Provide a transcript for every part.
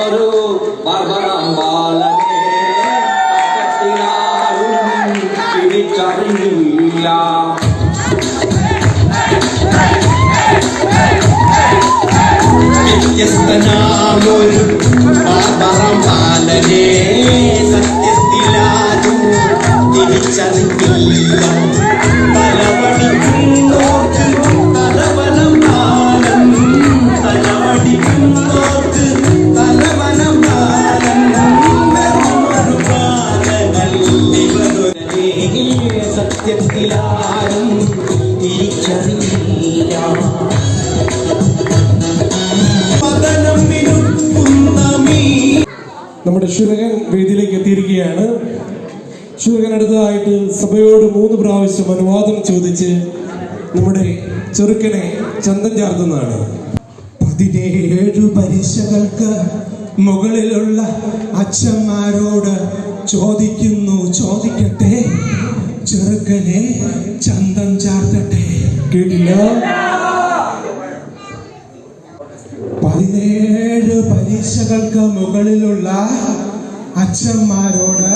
ഒരു മർമ്മനാമ്പാലനെ തിരിച്ചറിഞ്ഞില്ല. വ്യത്യസ്തനായൊരു മർമ്മനാമ്പാലനെ സത്യത്തിലാരും തിരിച്ചറിഞ്ഞില്ല. തലവടിക്കുന്നോർക്ക് തലവനം ബാലൻ, തലവടിക്കുന്നോർക്ക് തലവനം ബാലൻ, വെറുമൊരു ബാലനല്ലിവരൊരേ സത്യത്തിലാരും തിരിച്ചറിയില്ല. നമ്മുടെ ശുരകൻ വേദിയിലേക്ക് എത്തിയിരിക്കുകയാണ്. ശുരകൻ അടുത്തതായിട്ട് സഭയോട് 3 പ്രാവശ്യം അനുവാദം ചോദിച്ച് നമ്മുടെ ചെറുക്കനെ ചന്തം ചാർത്തുന്നതാണ്. 17 പരീക്ഷകൾക്ക് മുകളിലുള്ള അച്ഛന്മാരോട് ചോദിക്കട്ടെ, ചെറുക്കനെ ചന്തം ചാർത്തട്ടെ. കേട്ടില്ല? 17 പരീക്ഷകൾക്ക് മുകളിലുള്ള അച്ഛന്മാരോട്,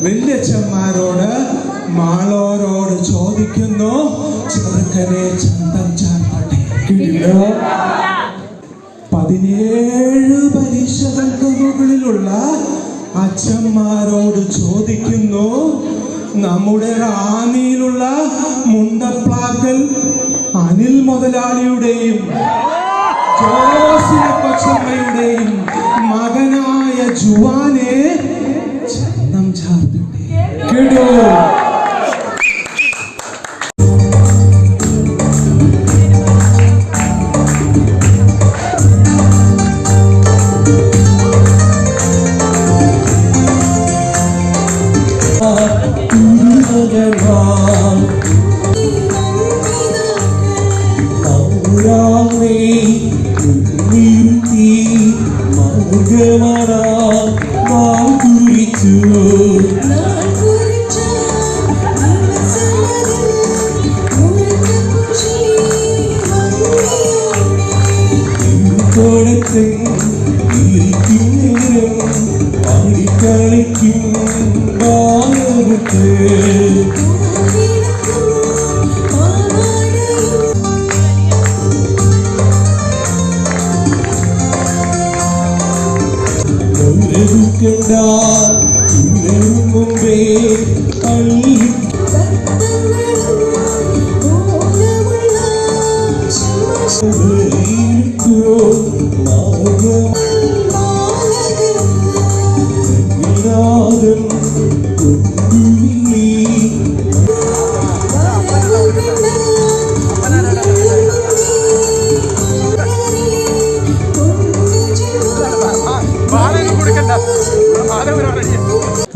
വല്യച്ഛന്മാരോട്, മാളോരോട് ചോദിക്കുന്നു, ചെറുക്കനെ ചന്തം ചാർത്തട്ടെ. കേട്ടില്ല? 17 പരീക്ഷകൾക്ക് മുകളിലുള്ള അച്ഛന്മാരോട് ചോദിക്കുന്നു, നമ്മുടെ റാന്നിയിലുള്ള മുണ്ടപ്ലാക്കൽ അനിൽ മുതലാളിയുടെയും കൊച്ചമ്മയുടെയും മകനായ ജുവാനെ ചന്തം ചാർത്തട്ടെ. കേട്ടോ?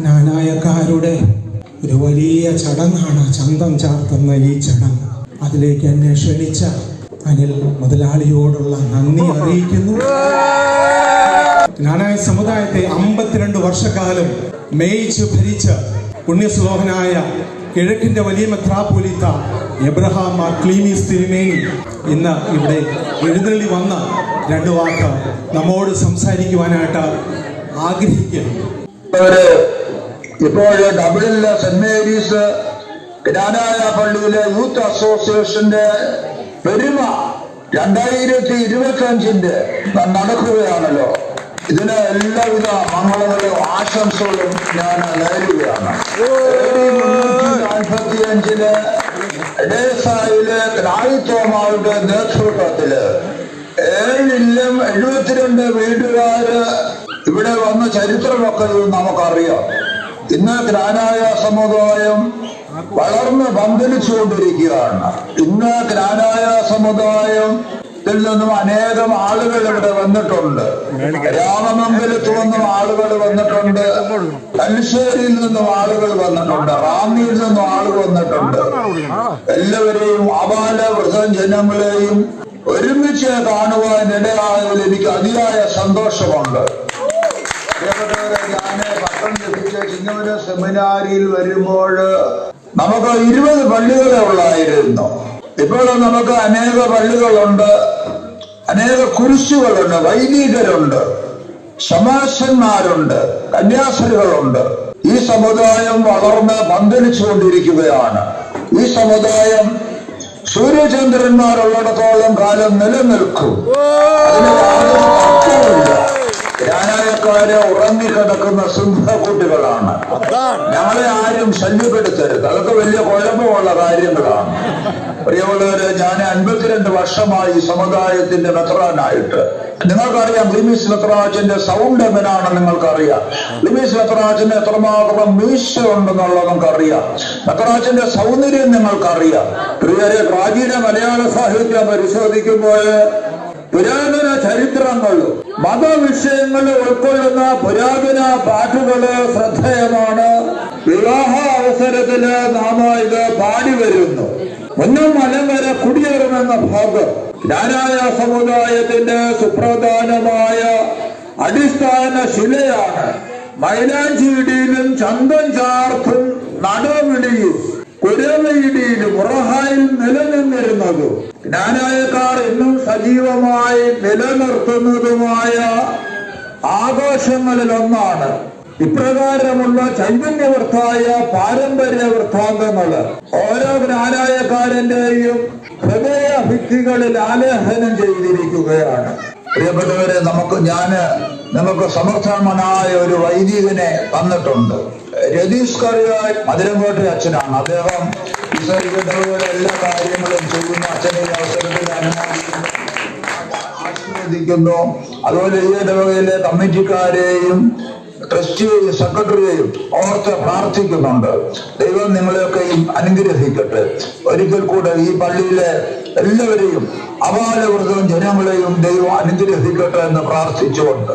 നാനായക്കാരുടെ ഒരു വലിയ ചടങ്ങാണ് ചന്തം ചാർത്തുന്ന ഈ ചടങ്ങ്. അതിലേക്ക് എന്നെ ക്ഷണിച്ച അനിൽ മുതലാളിയോടുള്ള നന്ദി അറിയിക്കുന്നു. നാനായ സമുദായത്തെ 52 വർഷക്കാലം മേയിച്ച് ഭരിച്ച പുണ്യശ്ലോകനായ കിഴക്കിന്റെ വലിയ മെത്രാപ്പൊലീത്ത എബ്രഹാം മാർ ക്ലീമീസ് തിരുമേനി ഇന്ന് ഇവിടെ എഴുന്നള്ളി വന്ന 2 വാക്ക് നമ്മോട് സംസാരിക്കുവാനായിട്ട് ആഗ്രഹിക്കുന്നു. ഇപ്പോൾ ഡബിളിലെ സെന്റ് മേരീസ് ഗ്രാനായ പള്ളിയിലെ യൂത്ത് അസോസിയേഷന്റെ പെരുമ 2025 നടക്കുകയാണല്ലോ. ഇതിന് എല്ലാവിധ മംഗളങ്ങളും ആശംസകളും ഞാൻ നേരുകയാണ്. 345 എഡേസായിലെ ക്രായിത്തോമാരുടെ നേതൃത്വത്തില് 72 വീടുകാര് ഇവിടെ വന്ന ചരിത്രമൊക്കെ നമുക്കറിയാം. ഇന്ന് ഗ്രാനായ സമുദായം വളർന്ന് പന്തലിച്ചുകൊണ്ടിരിക്കുകയാണ്. ഇന്ന് ഗ്രാനായ സമുദായത്തിൽ നിന്നും അനേകം ആളുകൾ ഇവിടെ വന്നിട്ടുണ്ട്. രാമമംഗലത്ത് നിന്നും ആളുകൾ വന്നിട്ടുണ്ട്, തലശ്ശേരിയിൽ നിന്നും ആളുകൾ വന്നിട്ടുണ്ട്, റാന്നിയിൽ നിന്നും ആളുകൾ വന്നിട്ടുണ്ട്. എല്ലാവരെയും ആബാല വൃദ്ധജനങ്ങളെയും ഒരുമിച്ച് കാണുവാൻ ഇടയായതിൽ എനിക്ക് അതിയായ സന്തോഷമുണ്ട്. ഞാൻ പത്രം ലഭിച്ച ചിങ്ങവന സെമിനാരിയിൽ വരുമ്പോൾ നമുക്ക് 20 പള്ളികളെ ഉള്ളായിരുന്നു. ഇപ്പോൾ നമുക്ക് അനേക പള്ളികളുണ്ട്, അനേക കുരിശുകളുണ്ട്, വൈദികരുണ്ട്. ശമാശന്മാരുണ്ട്, കന്യാസ്ത്രീകളുണ്ട്. ഈ സമുദായം വളർന്ന് പന്തലിച്ചുകൊണ്ടിരിക്കുകയാണ്. ഈ സമുദായം സൂര്യചന്ദ്രന്മാരുള്ളിടത്തോളം കാലം നിലനിൽക്കും. അതിന് യാതൊരു തർക്കവുമില്ല. ജ്ഞാനായക്കാര് ഉറങ്ങിക്കിടക്കുന്ന സിംഹക്കുട്ടികളാണ്. ഞങ്ങളെ ആരും ശല്യപ്പെടുത്തരുത്. അതൊക്കെ വലിയ കുഴപ്പമുള്ള കാര്യങ്ങളാണ്. പ്രിയമുള്ളവര്, ഞാൻ 52 വർഷമായി സമുദായത്തിന്റെ മെത്രാനായിട്ട്. നിങ്ങൾക്കറിയാം ക്ലീമീസ് മെത്രാച്ചന്റെ സൗണ്ട് എങ്ങനെയാണെന്ന് നിങ്ങൾക്കറിയാം. ക്ലീമീസ് മെത്രാച്ചന് എത്രമാത്രം മീശ ഉണ്ടെന്നുള്ളത് നമുക്കറിയാം. മെത്രാച്ചന്റെ സൗന്ദര്യം നിങ്ങൾക്കറിയാം. പ്രിയരെ, പ്രാചീന മലയാള സാഹിത്യം പരിശോധിക്കുമ്പോൾ പുരാതന ചരിത്രങ്ങളും മതവിഷയങ്ങൾ ഉൾക്കൊള്ളുന്ന പുരാതന പാട്ടുകള് ശ്രദ്ധേയമാണ്. വിവാഹ അവസരത്തില് നാം ഇത് പാടി വരുന്നു. ഒന്നും മലങ്കര കുടിയേറുമെന്ന ഭാഗം ജ്ഞാനായ സമുദായത്തിന്റെ സുപ്രധാനമായ അടിസ്ഥാന ശിലയാണ്. മൈലാഞ്ചിയിടിയിലും ചന്തം ചാർത്തും നടവിടിയും കുരവയിടിയിലും ഉറഹായിൽ നിലനിന്നിരുന്നത് ജ്ഞാനായക്കാർ ഇന്നും സജീവമായി നിലനിർത്തുന്നതുമായ ആഘോഷങ്ങളിൽ ഒന്നാണ്. ഇപ്രകാരമുള്ള ചൈതന്യവൃത്തായ പാരമ്പര്യ വൃത്താന്തങ്ങള് ഓരോ ജ്ഞാനായക്കാരന്റെയും ഹൃദയഭിത്തികളിൽ ആലേഖനം ചെയ്തിരിക്കുകയാണ്. പ്രിയപ്പെട്ടവരെ, നമുക്ക് സമർത്ഥനായ ഒരു വൈദികനെ തന്നിട്ടുണ്ട്. രതീഷ് കറിയായി മധുരംകോട്ടെ അച്ഛനാണ്. അദ്ദേഹം വിസർജിക്കുന്നവരുടെ എല്ലാ കാര്യങ്ങളും ചെയ്യുന്ന അച്ഛനെ ഈ അവസരത്തിൽ ആശീർവദിക്കുന്നു. അതുപോലെ ഈ ഇടവകയിലെ കമ്മിറ്റിക്കാരെയും ട്രസ്റ്റി സെക്രട്ടറിയെയും ഓർത്ത് പ്രാർത്ഥിക്കുന്നുണ്ട്. ദൈവം നിങ്ങളെയൊക്കെയും അനുഗ്രഹിക്കട്ടെ. ഒരിക്കൽ കൂടെ ഈ പള്ളിയിലെ എല്ലാവരെയും അപാലവൃതവും ജനങ്ങളെയും ദൈവം അനുഗ്രഹിക്കട്ടെ എന്ന് പ്രാർത്ഥിച്ചുകൊണ്ട്